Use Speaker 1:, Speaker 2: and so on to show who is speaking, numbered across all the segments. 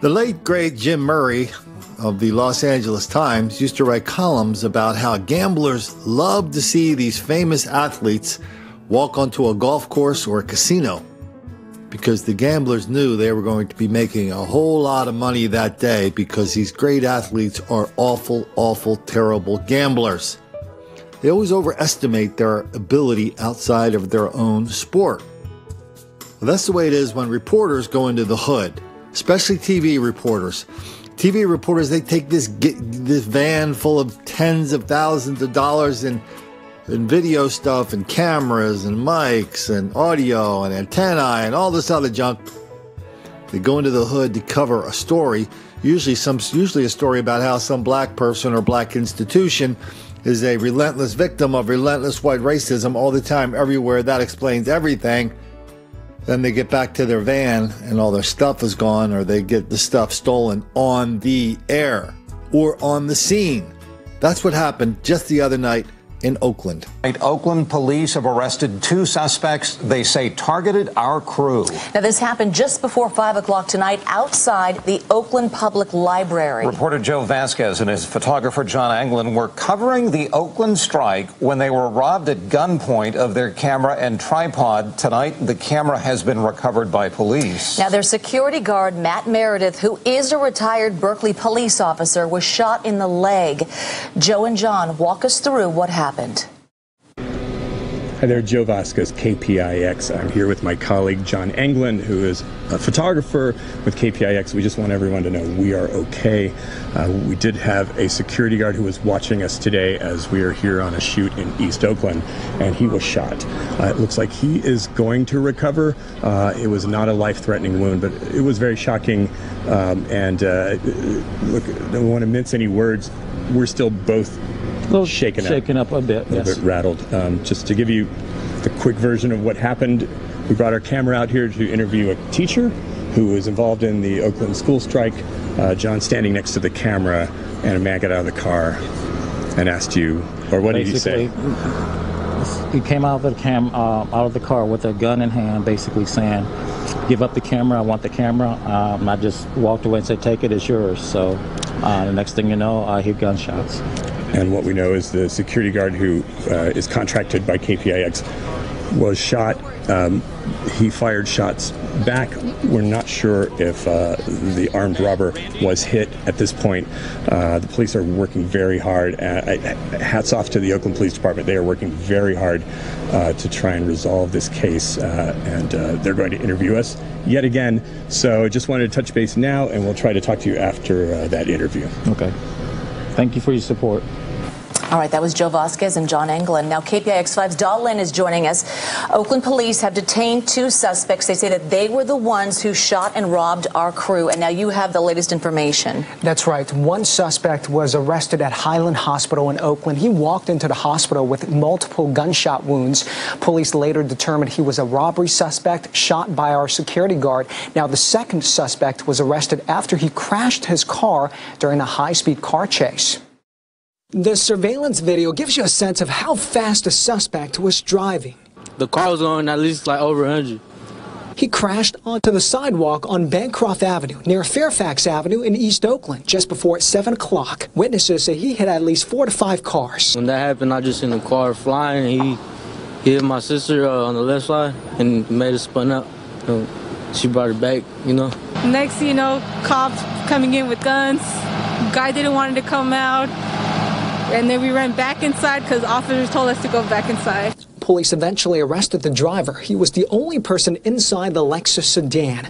Speaker 1: The late, great Jim Murray of the Los Angeles Times used to write columns about how gamblers love to see these famous athletes walk onto a golf course or a casino, because the gamblers knew they were going to be making a whole lot of money that day, because these great athletes are awful, awful, terrible gamblers. They always overestimate their ability outside of their own sport. Well, that's the way it is when reporters go into the hood, especially TV reporters. TV reporters, they take this van full of tens of thousands of dollars in video stuff and cameras and mics and audio and antennae and all this other junk. They go into the hood to cover a story, usually a story about how some black person or black institution is a relentless victim of relentless white racism all the time, everywhere. That explains everything. Then they get back to their van and all their stuff is gone, or they get the stuff stolen on the air or on the scene. That's what happened just the other night in Oakland.
Speaker 2: Oakland police have arrested 2 suspects they say targeted our crew.
Speaker 3: Now, this happened just before 5 o'clock tonight outside the Oakland Public Library.
Speaker 2: Reporter Joe Vasquez and his photographer John Anglin were covering the Oakland strike when they were robbed at gunpoint of their camera and tripod. Tonight, the camera has been recovered by police.
Speaker 3: Now, their security guard, Matt Meredith, who is a retired Berkeley police officer, was shot in the leg. Joe and John, walk us through what happened.
Speaker 4: Hi there, Joe Vasquez, KPIX. I'm here with my colleague John Anglin, who is a photographer with KPIX. We just want everyone to know we are okay. We did have a security guard who was watching us today as we are here on a shoot in East Oakland, and he was shot. It looks like he is going to recover. It was not a life-threatening wound, but it was very shocking. Look, I don't want to mince any words. We're still both shaken up a bit, a bit rattled. Just to give you the quick version of what happened, we brought our camera out here to interview a teacher who was involved in the Oakland school strike. John standing next to the camera, and a man got out of the car and asked you, or what did he say?
Speaker 5: He came out of the car with a gun in hand, basically saying, "Give up the camera. I want the camera." I just walked away and said, "Take it. It's yours." So the next thing you know, I hear gunshots.
Speaker 4: And what we know is the security guard who is contracted by KPIX was shot. He fired shots back. We're not sure if the armed robber was hit at this point. The police are working very hard. Hats off to the Oakland Police Department. They are working very hard to try and resolve this case, and they're going to interview us yet again. So just wanted to touch base now, and we'll try to talk to you after that interview.
Speaker 5: Okay. Thank you for your support.
Speaker 3: All right, that was Joe Vasquez and John Anglin. Now, KPIX 5's Dahl Lynn is joining us. Oakland police have detained 2 suspects. They say that they were the ones who shot and robbed our crew. And now you have the latest information.
Speaker 6: That's right. 1 suspect was arrested at Highland Hospital in Oakland. He walked into the hospital with multiple gunshot wounds. Police later determined he was a robbery suspect shot by our security guard. Now, the 2nd suspect was arrested after he crashed his car during a high-speed car chase. The surveillance video gives you a sense of how fast the suspect was driving.
Speaker 7: The car was going at least like over 100.
Speaker 6: He crashed onto the sidewalk on Bancroft Avenue near Fairfax Avenue in East Oakland just before 7 o'clock. Witnesses say he hit at least 4 to 5 cars.
Speaker 7: When that happened, I just seen the car flying. He hit my sister on the left side and made her spun up. She brought her back, you know.
Speaker 8: Next thing you know, cops coming in with guns. Guy didn't want to come out. And then we ran back inside because officers told us to go back inside.
Speaker 6: Police eventually arrested the driver. He was the only person inside the Lexus sedan.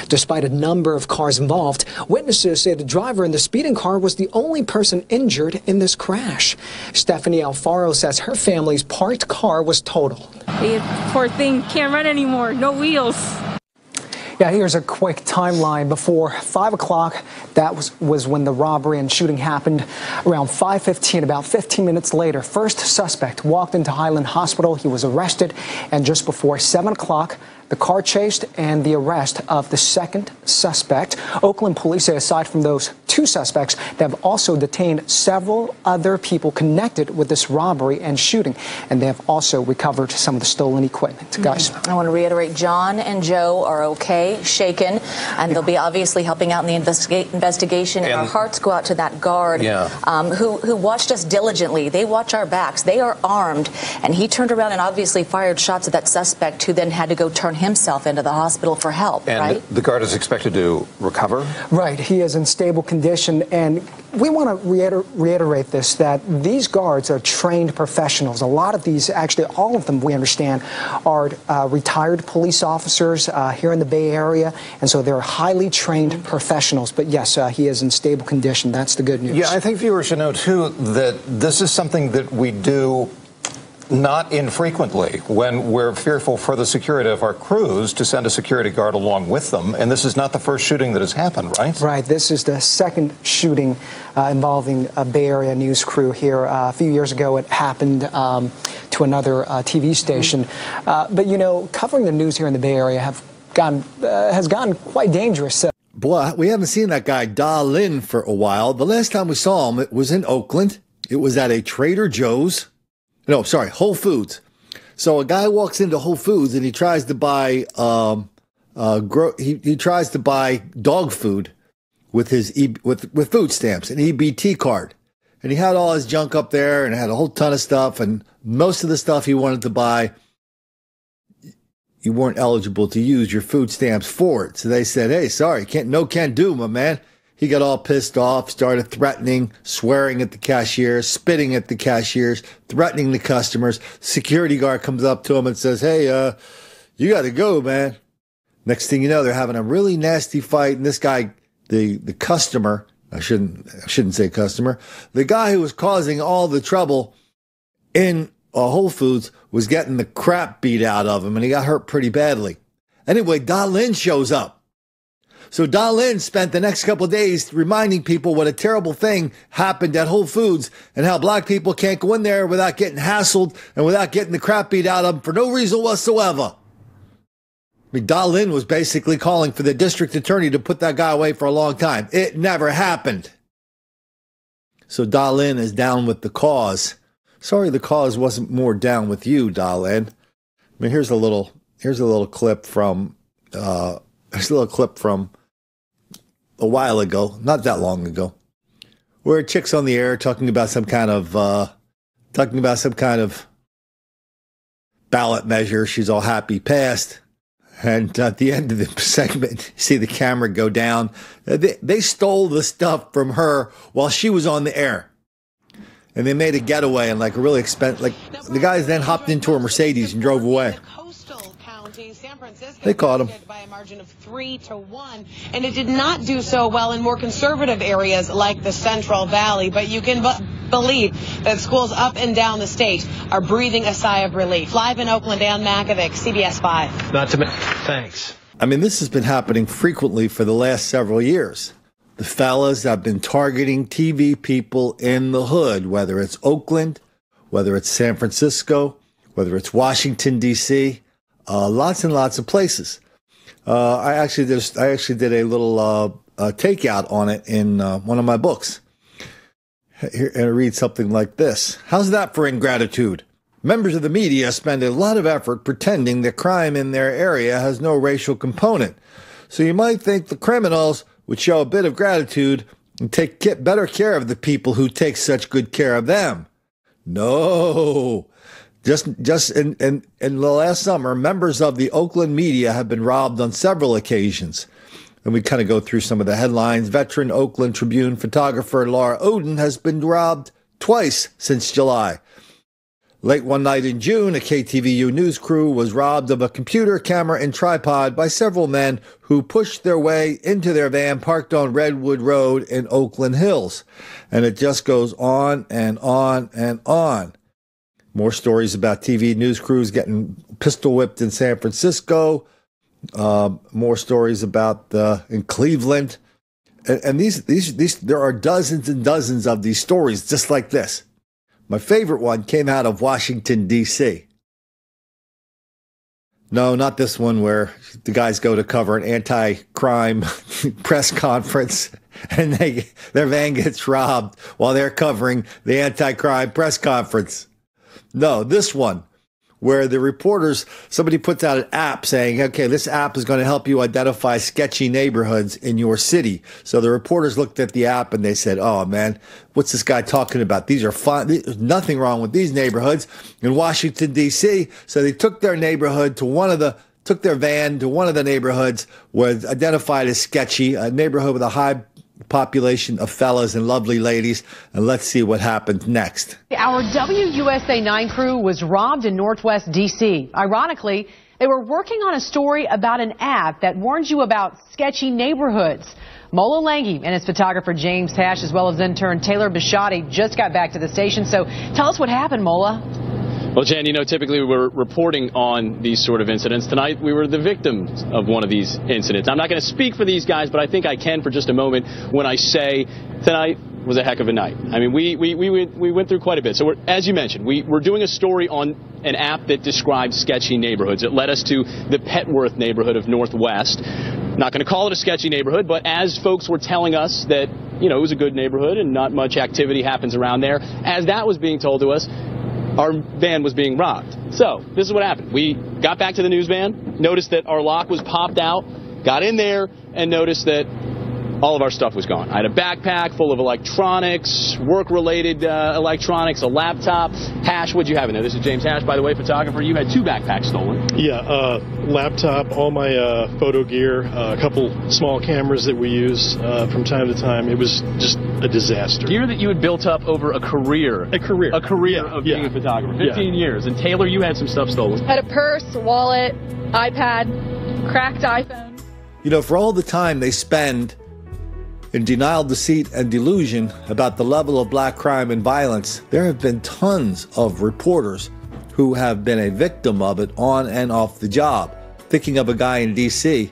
Speaker 6: Despite a number of cars involved, witnesses say the driver in the speeding car was the only person injured in this crash. Stephanie Alfaro says her family's parked car was totaled.
Speaker 8: Poor thing, can't run anymore, no wheels.
Speaker 6: Yeah, here's a quick timeline. Before 5 o'clock, that was when the robbery and shooting happened. Around 5:15, about 15 minutes later, first suspect walked into Highland Hospital. He was arrested. And just before 7 o'clock, the car chased and the arrest of the 2nd suspect. Oakland police say aside from those 2 two suspects. They have also detained several other people connected with this robbery and shooting, and they have also recovered some of the stolen equipment. Guys,
Speaker 3: I want to reiterate, John and Joe are okay, shaken, and they'll be obviously helping out in the investigation. And our hearts go out to that guard who watched us diligently. They watch our backs. They are armed, and he turned around and obviously fired shots at that suspect, who then had to go turn himself into the hospital for help.
Speaker 2: And
Speaker 3: right?
Speaker 2: the guard is expected to recover?
Speaker 6: Right. He is in stable condition, and we want to reiterate this, that these guards are trained professionals. A lot of these, actually all of them, we understand, are retired police officers here in the Bay Area, and so they're highly trained professionals. But yes, he is in stable condition. That's the good news.
Speaker 2: Yeah, I think viewers should know, too, that this is something that we do not infrequently when we're fearful for the security of our crews, to send a security guard along with them. And this is not the first shooting that has happened, right?
Speaker 6: Right. This is the second shooting involving a Bay Area news crew here. A few years ago, it happened to another TV station. But, you know, covering the news here in the Bay Area has gotten quite dangerous.
Speaker 1: Boy, we haven't seen that guy Da Lin for a while. The last time we saw him, it was in Oakland. It was at a Trader Joe's. No, sorry, Whole Foods. So a guy walks into Whole Foods and he tries to buy he tries to buy dog food with his with food stamps, an EBT card. And he had all his junk up there and had a whole ton of stuff, and most of the stuff he wanted to buy, you weren't eligible to use your food stamps for it. So they said, "Hey, sorry, can't do, my man." He got all pissed off, started threatening, swearing at the cashiers, spitting at the cashiers, threatening the customers. Security guard comes up to him and says, "Hey, you got to go, man." Next thing you know, they're having a really nasty fight. And this guy, the customer, I shouldn't say customer, the guy who was causing all the trouble in Whole Foods was getting the crap beat out of him, and he got hurt pretty badly. Anyway, Da Lin shows up. So Da Lin spent the next couple of days reminding people what a terrible thing happened at Whole Foods and how black people can't go in there without getting hassled and without getting the crap beat out of them for no reason whatsoever. I mean, Da Lin was basically calling for the district attorney to put that guy away for a long time. It never happened. So Da Lin is down with the cause. Sorry, the cause wasn't more down with you, Da Lin. I mean, here's a little clip from a while ago, not that long ago, where a chick's on the air talking about some kind of ballot measure. She's all happy passed. And at the end of the segment, you see the camera go down. They stole the stuff from her while she was on the air. And they made a getaway and like a really expensive, like the guys then hopped into a Mercedes and drove away. They caught him
Speaker 9: by a margin of 3-1, and it did not do so well in more conservative areas like the Central Valley. But you can believe that schools up and down the state are breathing a sigh of relief. Live in Oakland, Dan Makovic, CBS 5.
Speaker 10: Thanks.
Speaker 1: I mean, this has been happening frequently for the last several years. The fellas have been targeting TV people in the hood, whether it's Oakland, whether it's San Francisco, whether it's Washington, D.C., lots and lots of places. I actually did a little takeout on it in one of my books. Here, and I read something like this. How's that for ingratitude? Members of the media spend a lot of effort pretending that crime in their area has no racial component. So you might think the criminals would show a bit of gratitude and get better care of the people who take such good care of them. No. Just in the last summer, members of the Oakland media have been robbed on several occasions. And we kind of go through some of the headlines. Veteran Oakland Tribune photographer Laura Oden has been robbed twice since July. Late one night in June, a KTVU news crew was robbed of a computer, camera, and tripod by several men who pushed their way into their van parked on Redwood Road in Oakland Hills. And it just goes on and on and on. More stories about TV news crews getting pistol whipped in San Francisco. More stories about in Cleveland. And these there are dozens and dozens of these stories just like this. My favorite one came out of Washington, D.C. No, not this one where the guys go to cover an anti-crime press conference and their van gets robbed while they're covering the anti-crime press conference. No, this one, where the reporters, somebody puts out an app saying, okay, this app is going to help you identify sketchy neighborhoods in your city. So the reporters looked at the app and they said, oh man, what's this guy talking about? These are fine. There's nothing wrong with these neighborhoods in Washington, D.C. So they took their neighborhood to took their van to one of the neighborhoods was identified as sketchy, a neighborhood with a high population of fellas and lovely ladies, and let's see what happens next.
Speaker 10: Our WUSA 9 crew was robbed in Northwest D.C. Ironically, they were working on a story about an app that warns you about sketchy neighborhoods. Mola Lange and his photographer James Hash, as well as intern Taylor Bishotti, just got back to the station. So tell us what happened, Mola.
Speaker 11: Well, Jen, you know, typically we're reporting on these sort of incidents. Tonight, we were the victims of one of these incidents. I'm not going to speak for these guys, but I think I can for just a moment when I say tonight was a heck of a night. I mean, we went through quite a bit. So as you mentioned, we're doing a story on an app that describes sketchy neighborhoods. It led us to the Petworth neighborhood of Northwest. Not going to call it a sketchy neighborhood, but as folks were telling us that, you know, it was a good neighborhood and not much activity happens around there, as that was being told to us, our van was being robbed. So this is what happened. We got back to the news van, noticed that our lock was popped out, got in there, and noticed that all of our stuff was gone. I had a backpack full of electronics, work-related electronics, a laptop. Hash, what'd you have in there? This is James Hash, by the way, photographer. You had 2 backpacks stolen.
Speaker 12: Yeah, laptop, all my photo gear, a couple small cameras that we use from time to time. It was just a disaster.
Speaker 11: Gear that you had built up over a career.
Speaker 12: A career
Speaker 11: Of being a photographer. 15 years. And Taylor, you had some stuff stolen.
Speaker 8: Had a purse, a wallet, iPad, cracked iPhone.
Speaker 1: You know, for all the time they spend in denial, deceit, and delusion about the level of black crime and violence, there have been tons of reporters who have been a victim of it on and off the job. Thinking of a guy in D.C.,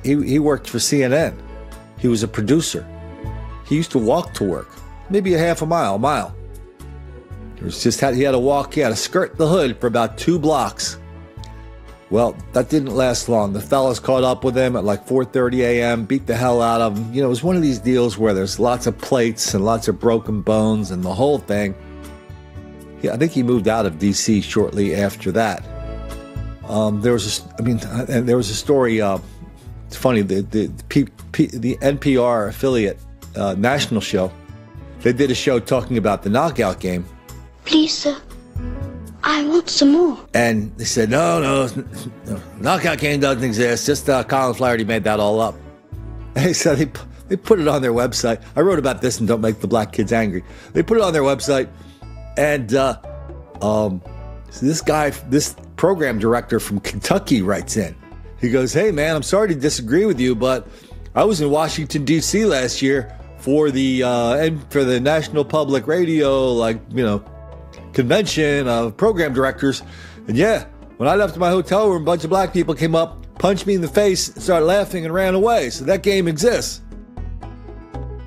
Speaker 1: he worked for CNN. He was a producer. He used to walk to work, maybe a half a mile. He had to walk, he had to skirt the hood for about 2 blocks. Well, that didn't last long. The fellas caught up with him at like 4:30 a.m., beat the hell out of him. You know, it was one of these deals where there's lots of plates and lots of broken bones and the whole thing. Yeah, I think he moved out of D.C. shortly after that. There was a story. It's funny. The NPR affiliate national show. They did a show talking about the knockout game.
Speaker 13: Please, sir. I want some more.
Speaker 1: And they said, no, knockout game doesn't exist. Just Colin Flaherty made that all up. And so they put it on their website. I wrote about this and Don't Make the Black Kids Angry. They put it on their website, and so this program director from Kentucky writes in. He goes, hey man, I'm sorry to disagree with you, but I was in Washington D.C. last year for the National Public Radio, convention of program directors, and yeah, when I left my hotel room, a bunch of black people came up, punched me in the face, started laughing, and ran away. So that game exists.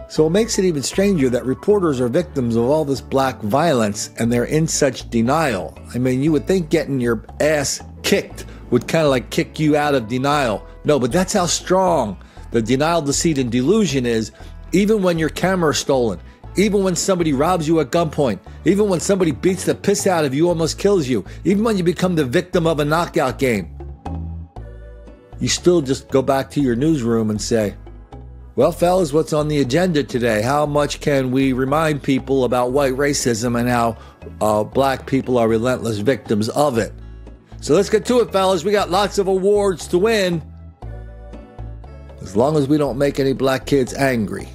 Speaker 1: So it makes it even stranger that reporters are victims of all this black violence, and they're in such denial. I mean, you would think getting your ass kicked would kind of like kick you out of denial. No, but that's how strong the denial, deceit, and delusion is, even when your camera is stolen. Even when somebody robs you at gunpoint, even when somebody beats the piss out of you, almost kills you, even when you become the victim of a knockout game, you still just go back to your newsroom and say, well, fellas, what's on the agenda today? How much can we remind people about white racism and how black people are relentless victims of it? So let's get to it, fellas. We got lots of awards to win, as long as we don't make any black kids angry.